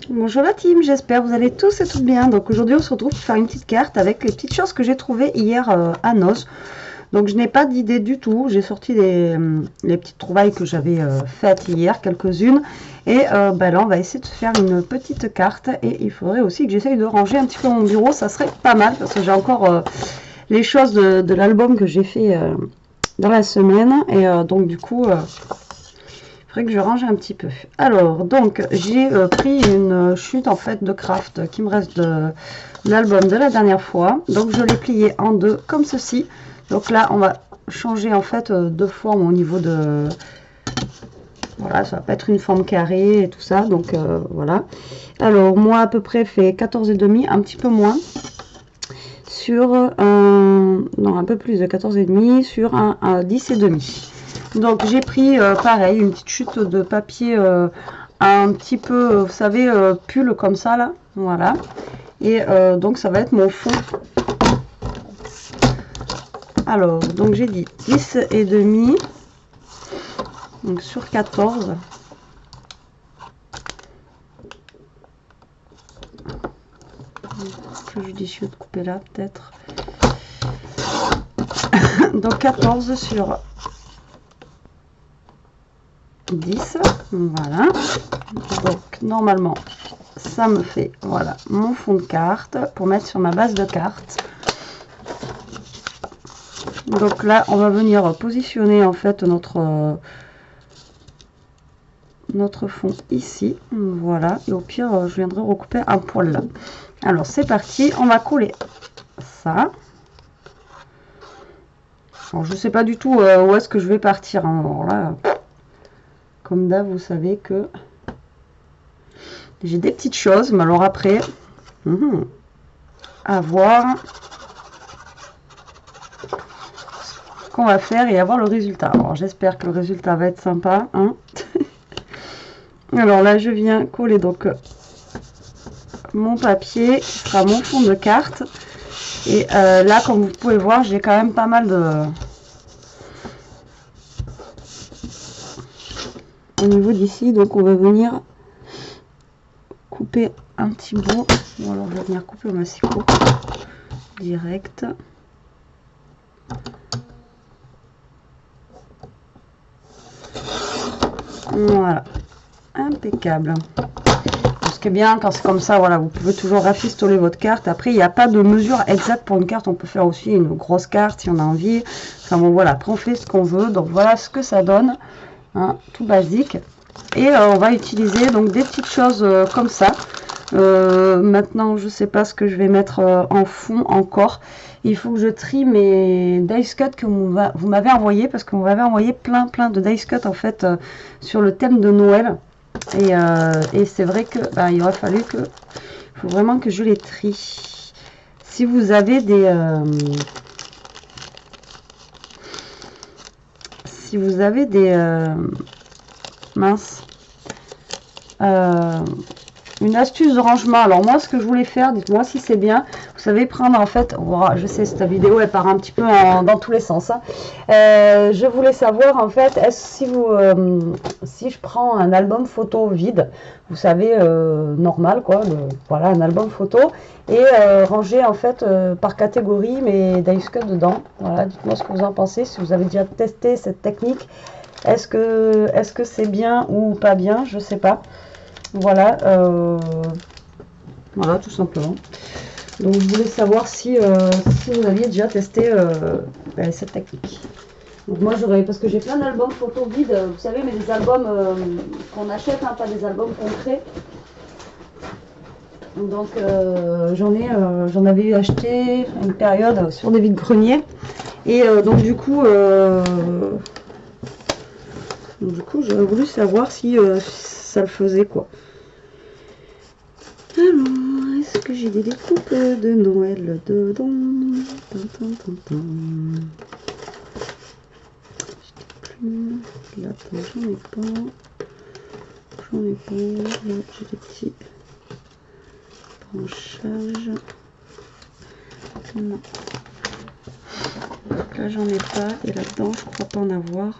Bonjour la team, j'espère que vous allez tous et toutes bien. Donc aujourd'hui on se retrouve pour faire une petite carte avec les petites choses que j'ai trouvées hier à Noz. Donc je n'ai pas d'idée du tout, j'ai sorti les petites trouvailles que j'avais faites hier, quelques-unes. Et là on va essayer de se faire une petite carte. Et il faudrait aussi que j'essaye de ranger un petit peu mon bureau, ça serait pas mal parce que j'ai encore les choses de l'album que j'ai fait dans la semaine. Et donc du coup... que je range un petit peu. Alors, donc, j'ai pris une chute en fait de craft qui me reste de l'album de la dernière fois. Donc, je l'ai plié en deux comme ceci. Donc là, on va changer en fait de forme au niveau de... Voilà, ça va pas être une forme carrée et tout ça. Donc, voilà. Alors, moi, à peu près, fait 14,5, un petit peu moins. Sur un... Non, un peu plus de 14,5 sur un 10,5. Donc j'ai pris pareil une petite chute de papier un petit peu, vous savez, pull comme ça là, voilà. Et donc ça va être mon fond. Alors donc j'ai dit 10,5 donc sur 14. Plus judicieux de couper là peut-être. Donc 14 sur 10, voilà. Donc normalement ça me fait voilà mon fond de carte pour mettre sur ma base de carte. Donc là on va venir positionner en fait notre fond ici, voilà, et au pire je viendrai recouper un poil là. Alors c'est parti, on va coller ça. Alors je sais pas du tout où est-ce que je vais partir, hein. Alors là comme d'hab vous savez que j'ai des petites choses, mais alors après à voir ce qu'on va faire et avoir le résultat. Alors j'espère que le résultat va être sympa, hein. Alors là je viens coller donc mon papier qui sera mon fond de carte. Et là comme vous pouvez voir j'ai quand même pas mal de au niveau d'ici, donc on va venir couper un petit bout, ou alors je vais venir couper au massicot direct. Voilà, impeccable. Ce qui est bien quand c'est comme ça, voilà, vous pouvez toujours rafistoler votre carte. Après il n'y a pas de mesure exacte pour une carte, on peut faire aussi une grosse carte si on a envie. Enfin bon voilà, après on fait ce qu'on veut. Donc voilà ce que ça donne, hein, tout basique. Et on va utiliser donc des petites choses comme ça. Maintenant je sais pas ce que je vais mettre en fond encore. Il faut que je trie mes dice cut que vous m'avez envoyé, parce que vous m'avez envoyé plein de dice cut en fait sur le thème de Noël. Et c'est vrai que il aurait fallu que, il faut vraiment que je les trie. Si vous avez des mince, une astuce de rangement. Alors moi ce que je voulais faire, dites-moi si c'est bien, vous savez prendre en fait, oh, je sais cette vidéo elle part un petit peu dans tous les sens, hein. Je voulais savoir en fait, si je prends un album photo vide, vous savez, normal quoi, voilà, un album photo, et ranger en fait par catégorie mes dice cut dedans. Voilà, dites-moi ce que vous en pensez, si vous avez déjà testé cette technique. Est-ce que c'est bien ou pas bien, je sais pas. Voilà, voilà tout simplement. Donc je voulais savoir si vous aviez déjà testé cette technique. Donc moi j'aurais, parce que j'ai plein d'albums photos vides, vous savez, mais des albums qu'on achète, hein, pas des albums concrets. Donc j'en avais acheté une période sur des vides-greniers. Et donc du coup j'aurais voulu savoir si ça le faisait quoi. Alors, est-ce que j'ai des découpes de Noël dedans? Là, j'en ai pas. Là, j'ai des petits branchages. Non. Donc là, j'en ai pas. Et là-dedans, je crois pas en avoir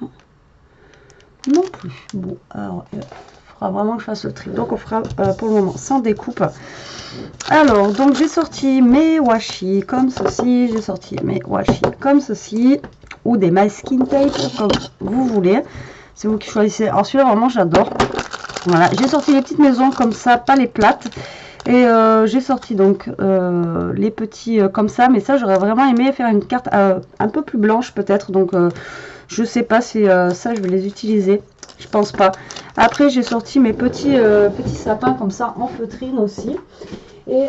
non plus. Bon, alors, il faudra vraiment que je fasse le tri. Donc on fera pour le moment sans découpe. Alors, donc j'ai sorti mes washi comme ceci, j'ai sorti mes washi comme ceci, ou des masking tape comme vous voulez. C'est vous qui choisissez. Alors celui-là vraiment j'adore. Voilà, j'ai sorti les petites maisons comme ça, pas les plates. Et j'ai sorti donc les petits comme ça, mais ça j'aurais vraiment aimé faire une carte un peu plus blanche peut-être. Donc je sais pas si ça je vais les utiliser. Je pense pas. Après j'ai sorti mes petits sapins comme ça en feutrine aussi. Et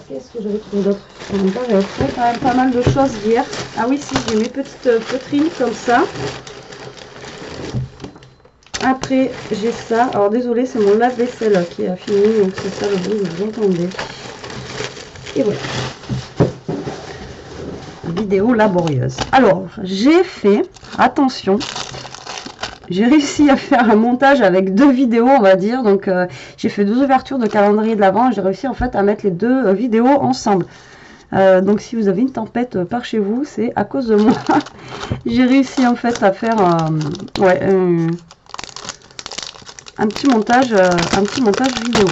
qu'est-ce que j'avais trouvé d'autre? En même temps j'avais trouvé quand même pas mal de choses hier. Ah oui, si, j'ai mes petites feutrines comme ça. Après j'ai ça. Alors désolé, c'est mon lave-vaisselle qui a fini, donc c'est ça le bruit que vous entendez. Et voilà. Vidéo laborieuse. Alors j'ai fait, attention, j'ai réussi à faire un montage avec 2 vidéos, on va dire. Donc j'ai fait 2 ouvertures de calendrier de l'Avent et j'ai réussi en fait à mettre les 2 vidéos ensemble. Donc si vous avez une tempête par chez vous, c'est à cause de moi. J'ai réussi en fait à faire ouais, un petit montage vidéo.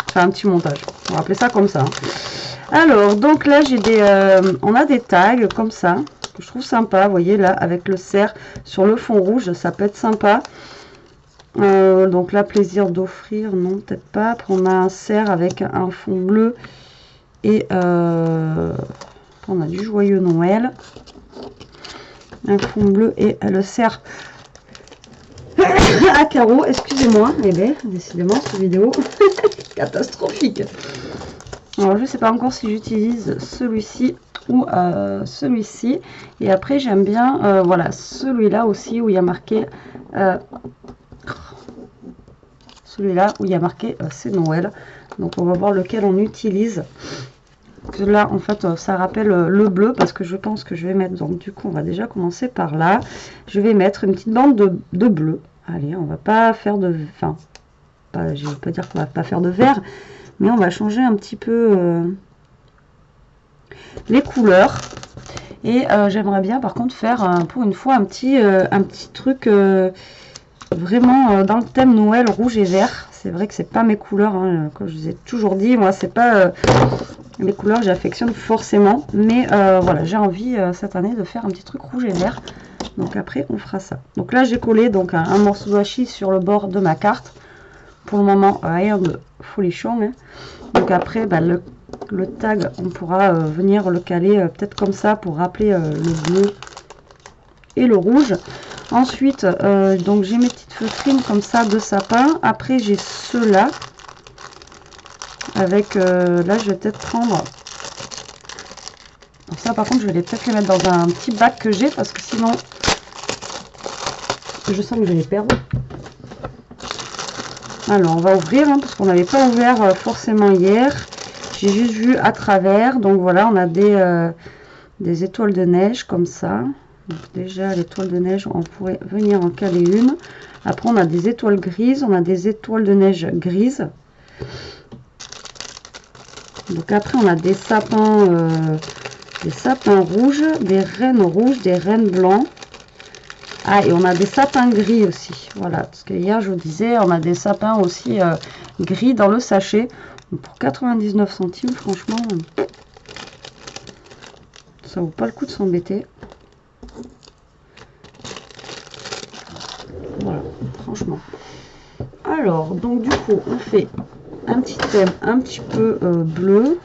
Enfin un petit montage, on va appeler ça comme ça. Alors donc là j'ai des on a des tags comme ça que je trouve sympa, vous voyez là avec le cerf sur le fond rouge, ça peut être sympa. Donc là plaisir d'offrir, non peut-être pas. Après on a un cerf avec un fond bleu et on a du joyeux Noël, un fond bleu et le cerf à carreaux, excusez-moi, mais bien décidément cette vidéo catastrophique. Alors je sais pas encore si j'utilise celui-ci ou celui-ci. Et après j'aime bien voilà celui-là aussi où il y a marqué celui-là où il y a marqué c'est Noël. Donc on va voir lequel on utilise. Là en fait ça rappelle le bleu parce que je pense que je vais mettre, donc du coup on va déjà commencer par là. Je vais mettre une petite bande de bleu. Allez, on va pas faire de, enfin pas, je veux pas dire qu'on va pas faire de vert, mais on va changer un petit peu les couleurs. Et j'aimerais bien par contre faire pour une fois un petit truc vraiment dans le thème Noël rouge et vert. C'est vrai que c'est pas mes couleurs, hein, comme je vous ai toujours dit, moi c'est pas les couleurs que j'affectionne forcément, mais voilà, j'ai envie cette année de faire un petit truc rouge et vert. Donc après on fera ça. Donc là j'ai collé donc un morceau de washi sur le bord de ma carte. Pour le moment rien de folichon, hein. Donc après bah, le tag on pourra venir le caler peut-être comme ça pour rappeler le bleu et le rouge. Ensuite donc j'ai mes petites feutrines comme ça de sapin. Après j'ai ceux-là avec là je vais peut-être prendre ça, par contre je vais peut-être les mettre dans un petit bac que j'ai parce que sinon je sens que je vais les perdre. Alors on va ouvrir hein, parce qu'on n'avait pas ouvert forcément hier, j'ai juste vu à travers. Donc voilà, on a des étoiles de neige comme ça. Donc déjà l'étoile de neige on pourrait venir en caler une. Après on a des étoiles grises, on a des étoiles de neige grises. Donc après on a des sapins rouges, des rennes rouges, des rennes blancs. Ah, et on a des sapins gris aussi. Voilà, parce que hier je vous disais, on a des sapins aussi gris dans le sachet. Donc pour 99 centimes, franchement, ça vaut pas le coup de s'embêter. Voilà, franchement. Alors, donc du coup, on fait un petit thème un petit peu bleu.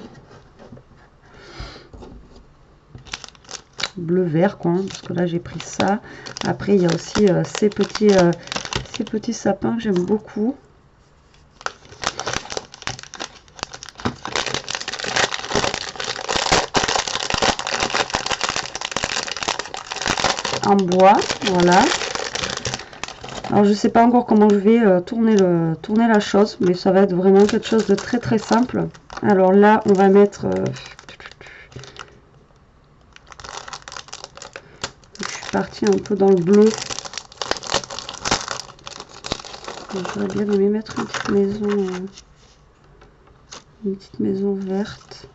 Bleu vert quoi, parce que là j'ai pris ça. Après il y a aussi ces petits sapins que j'aime beaucoup. En bois, voilà. Alors je sais pas encore comment je vais tourner la chose, mais ça va être vraiment quelque chose de très très simple. Alors là on va mettre partie un peu dans le bleu. J'aurais bien aimé mettre une petite maison verte.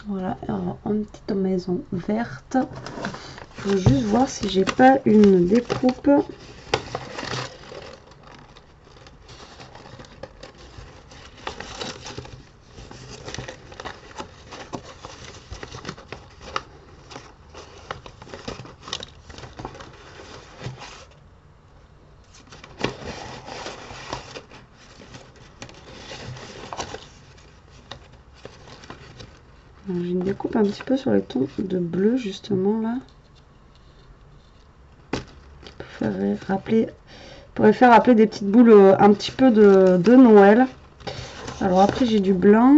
Voilà, alors une petite maison verte. Je veux juste voir si j'ai pas une découpe. J'ai une découpe un petit peu sur les tons de bleu justement là. Qui pourrait faire rappeler des petites boules un petit peu de Noël. Alors après j'ai du blanc,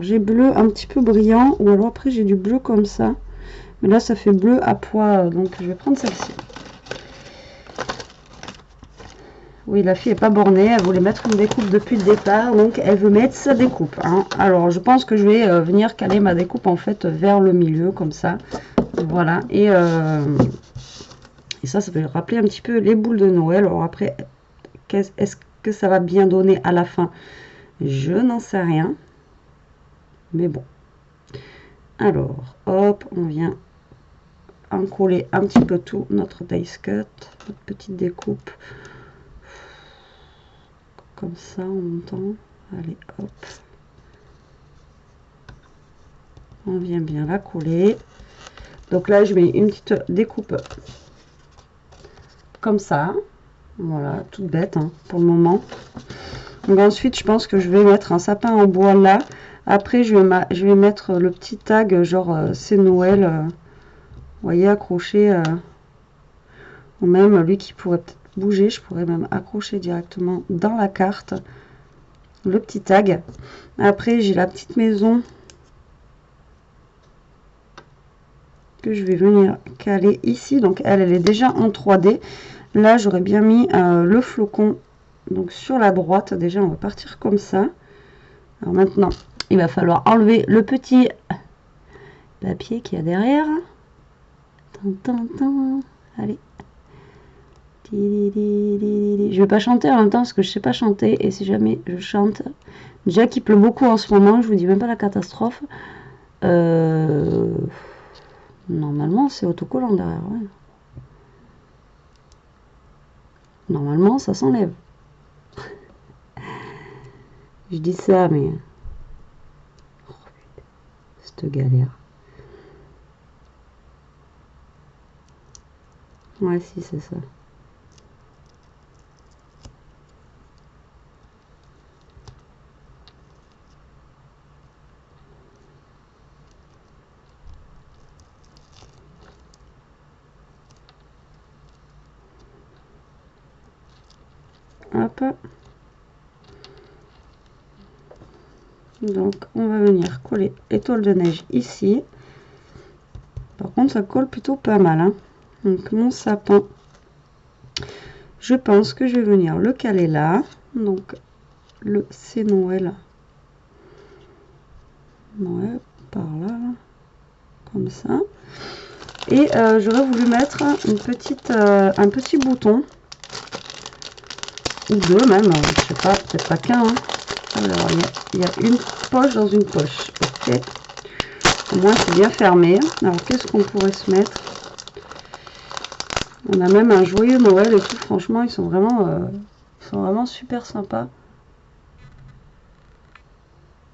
j'ai bleu un petit peu brillant, ou alors après j'ai du bleu comme ça. Mais là ça fait bleu à pois, donc je vais prendre celle-ci. Oui, la fille est pas bornée, elle voulait mettre une découpe depuis le départ, donc elle veut mettre sa découpe. Hein. Alors je pense que je vais venir caler ma découpe en fait vers le milieu, comme ça. Voilà, et ça va rappeler un petit peu les boules de Noël. Alors après, est-ce que ça va bien donner à la fin? Je n'en sais rien. Mais bon. Alors, hop, on vient en coller un petit peu tout notre dice cut, notre petite découpe. Comme ça, en montant. Allez, hop. On vient bien la coller. Donc là, je mets une petite découpe comme ça. Voilà, toute bête hein, pour le moment. Donc ensuite, je pense que je vais mettre un sapin en bois là. Après, je vais mettre le petit tag, genre c'est Noël. Vous voyez, accroché. Ou même lui qui pourrait peut-être bouger, je pourrais même accrocher directement dans la carte le petit tag. Après, j'ai la petite maison que je vais venir caler ici. Donc elle est déjà en 3D. Là, j'aurais bien mis le flocon donc sur la droite. Déjà, on va partir comme ça. Alors maintenant, il va falloir enlever le petit papier qu'il y a derrière. Allez. Je vais pas chanter en même temps parce que je sais pas chanter. Et si jamais je chante, déjà qu'il pleut beaucoup en ce moment, je vous dis même pas la catastrophe. Normalement, c'est autocollant derrière. Ouais. Normalement, ça s'enlève. Je dis ça, mais cette galère. Ouais, si, c'est ça. Hop. Donc, on va venir coller étoile de neige ici. Par contre, ça colle plutôt pas mal. Hein. Donc, mon sapin, je pense que je vais venir le caler là. Donc, le c'est Noël. Ouais, par là, comme ça. Et j'aurais voulu mettre un petit bouton. Ou deux même, je sais pas, peut-être pas qu'un. Hein. Alors, il y a une poche dans une poche. Ok. Au moins, c'est bien fermé. Alors, qu'est-ce qu'on pourrait se mettre? On a même un joyeux Noël et tout. Franchement, ils sont vraiment super sympas.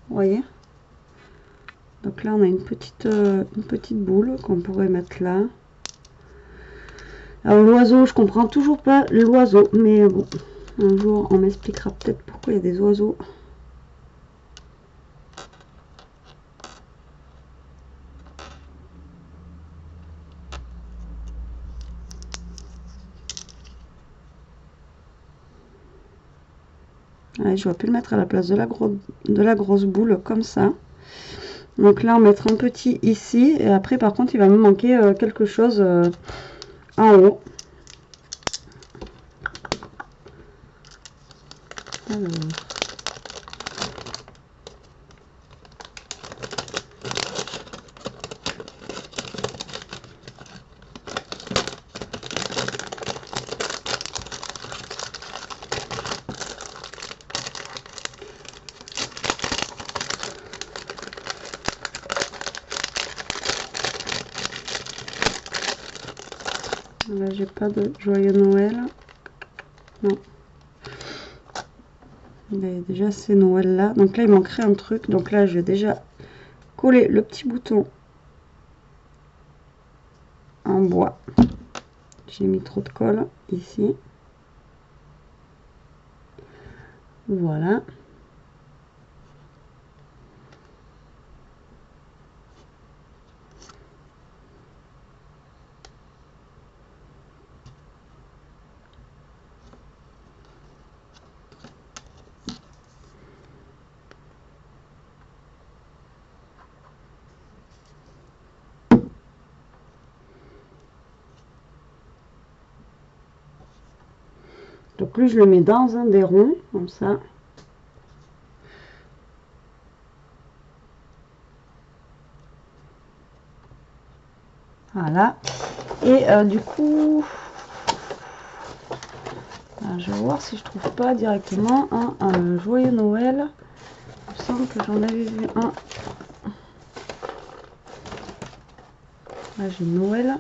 Vous voyez? Donc là, on a une petite boule qu'on pourrait mettre là. Alors, l'oiseau, je comprends toujours pas l'oiseau. Mais bon, un jour, on m'expliquera peut-être pourquoi il y a des oiseaux. Allez, je vais plus le mettre à la place de la grosse boule comme ça. Donc là, on mettra un petit ici. Et après, par contre, il va me manquer quelque chose en haut. Alors. Là, j'ai pas de joyeux Noël. Non. Il y a déjà ces Noël là. Donc là, il manquerait un truc. Donc là, je vais déjà coller le petit bouton en bois. J'ai mis trop de colle ici. Voilà. Donc lui, je le mets dans un des ronds, comme ça. Voilà. Et du coup, je vais voir si je trouve pas directement un joyeux Noël. Il me semble que j'en avais vu un. Là, j'ai Noël.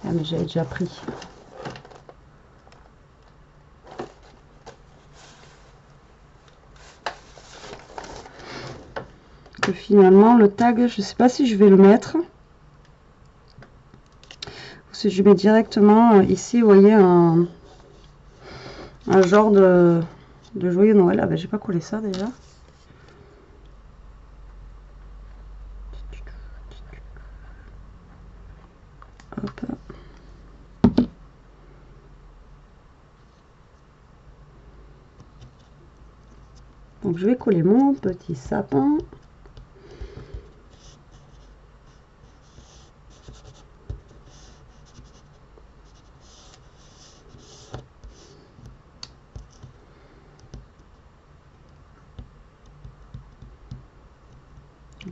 Ah, mais j'avais déjà pris. Que finalement, le tag, je sais pas si je vais le mettre. Ou si je mets directement ici, vous voyez, un genre de joyeux Noël. Ah ben, j'ai pas collé ça déjà. Hop. Donc je vais coller mon petit sapin.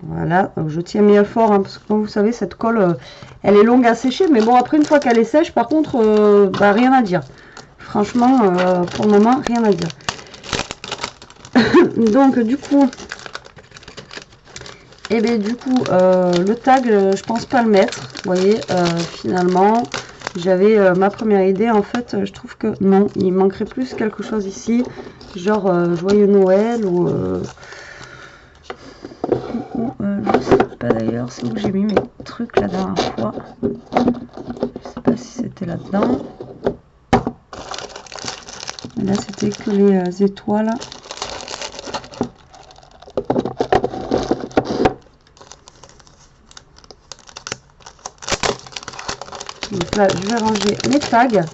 Voilà, donc je tiens bien fort, hein, parce que comme vous savez, cette colle, elle est longue à sécher. Mais bon, après, une fois qu'elle est sèche, par contre, bah, rien à dire. Franchement, pour le moment, rien à dire. Donc, du coup, le tag, je pense pas le mettre. Vous voyez, finalement, j'avais ma première idée. En fait, je trouve que non, il manquerait plus quelque chose ici. Genre, joyeux Noël ou... je sais pas d'ailleurs, c'est où j'ai mis mes trucs la dernière fois. Je sais pas si c'était là-dedans. Là, c'était que les étoiles. Donc là, je vais ranger mes tags.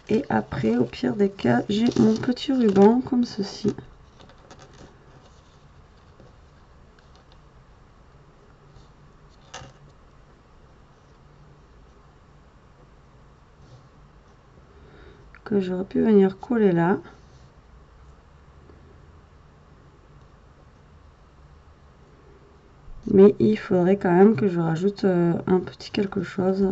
Et après, au pire des cas, j'ai mon petit ruban comme ceci. Que j'aurais pu venir coller là. Mais il faudrait quand même que je rajoute un petit quelque chose.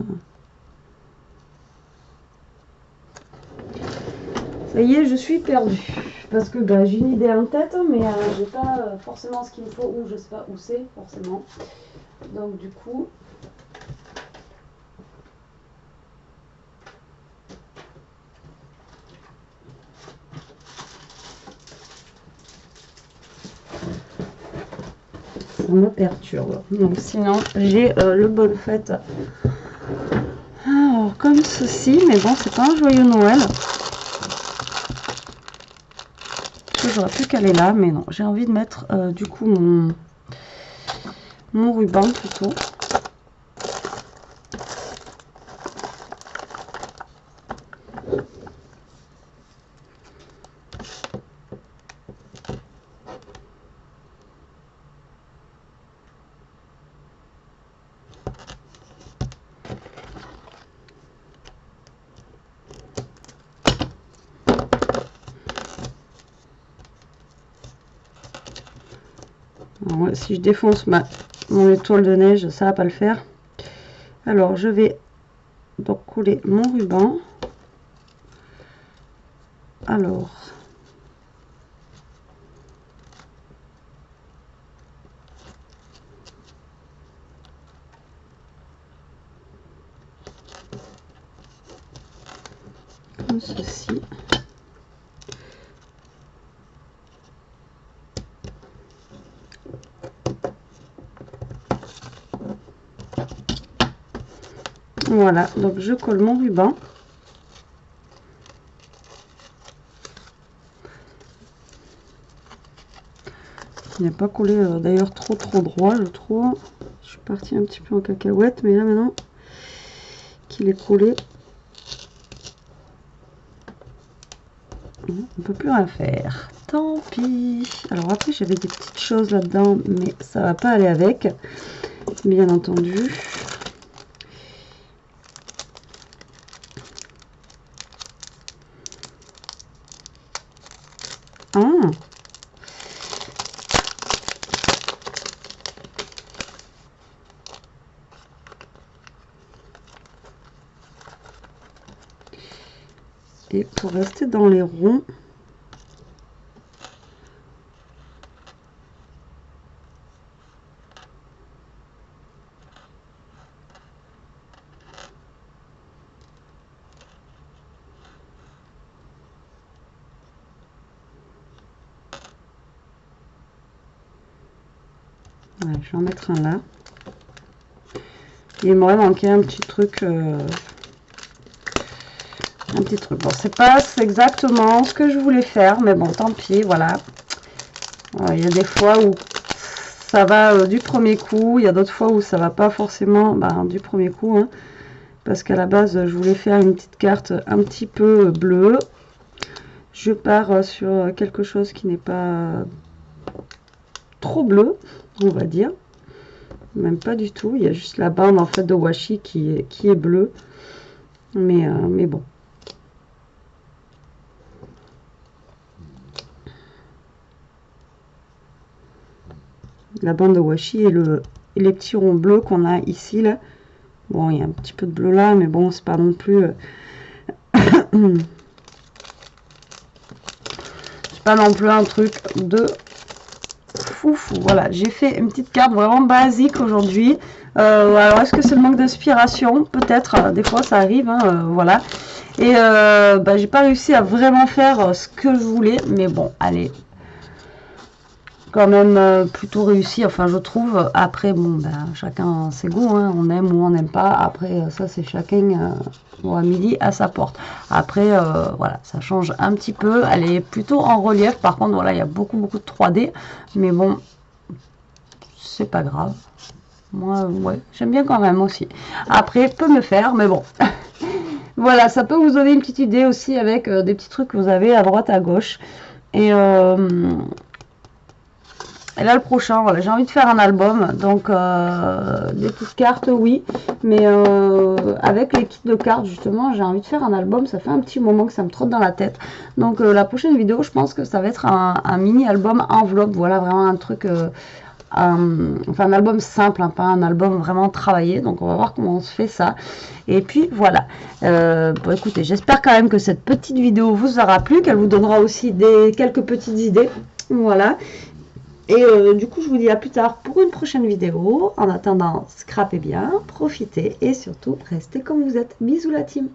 Ça y est, je suis perdue. Parce que bah, j'ai une idée en tête, mais j'ai pas forcément ce qu'il me faut, ou je sais pas où c'est forcément. Donc du coup... ça me perturbe. Donc sinon, j'ai le bol fait. Alors, comme ceci, mais bon, c'est pas un joyeux Noël. J'aurais pu caler là, mais non, j'ai envie de mettre du coup mon ruban plutôt. Alors, si je défonce ma Bon, les toiles de neige, ça va pas le faire. Alors, je vais donc coller mon ruban. Alors, comme ceci. Voilà, donc je colle mon ruban. Il n'est pas collé d'ailleurs trop droit, je trouve. Je suis partie un petit peu en cacahuète, mais là maintenant qu'il est collé, on ne peut plus rien faire. Tant pis. Alors après j'avais des petites choses là-dedans, mais ça va pas aller avec, bien entendu. Ah. Et pour rester dans les ronds, ouais, je vais en mettre un là. Il m'aurait manqué un petit truc. Un petit truc. Bon, c'est pas exactement ce que je voulais faire, mais bon, tant pis, voilà. Il y a des fois où ça va du premier coup, il y a d'autres fois où ça va pas forcément du premier coup, hein, parce qu'à la base, je voulais faire une petite carte un petit peu bleue. Je pars sur quelque chose qui n'est pas trop bleu, on va dire. Même pas du tout, il y a juste la bande en fait de washi qui est bleue. Mais bon. La bande de washi et les petits ronds bleus qu'on a ici là. Bon, il y a un petit peu de bleu là, mais bon, c'est pas non plus c'est pas non plus un truc de foufou. Voilà, j'ai fait une petite carte vraiment basique aujourd'hui. Alors est-ce que c'est le manque d'inspiration? Peut-être, des fois ça arrive, hein, voilà. Et j'ai pas réussi à vraiment faire ce que je voulais, mais bon, allez, quand même plutôt réussi, enfin je trouve. Après bon, chacun ses goûts, hein, on aime ou on n'aime pas. Après ça c'est chacun à midi à sa porte. Après voilà, ça change un petit peu, elle est plutôt en relief. Par contre voilà, il y a beaucoup de 3D, mais bon, c'est pas grave. Moi ouais, j'aime bien quand même aussi. Après peut me faire, mais bon. Voilà, ça peut vous donner une petite idée aussi avec des petits trucs que vous avez à droite à gauche. Et là le prochain, voilà, j'ai envie de faire un album, donc des petites cartes oui, mais avec les kits de cartes justement, j'ai envie de faire un album. Ça fait un petit moment que ça me trotte dans la tête, donc la prochaine vidéo je pense que ça va être un mini album enveloppe, voilà, vraiment un truc enfin un album simple, hein, pas un album vraiment travaillé. Donc on va voir comment on se fait ça. Et puis voilà, bon écoutez, j'espère quand même que cette petite vidéo vous aura plu, qu'elle vous donnera aussi quelques petites idées, voilà. Et du coup je vous dis à plus tard pour une prochaine vidéo. En attendant, scrapez bien, profitez et surtout restez comme vous êtes. Bisous la team.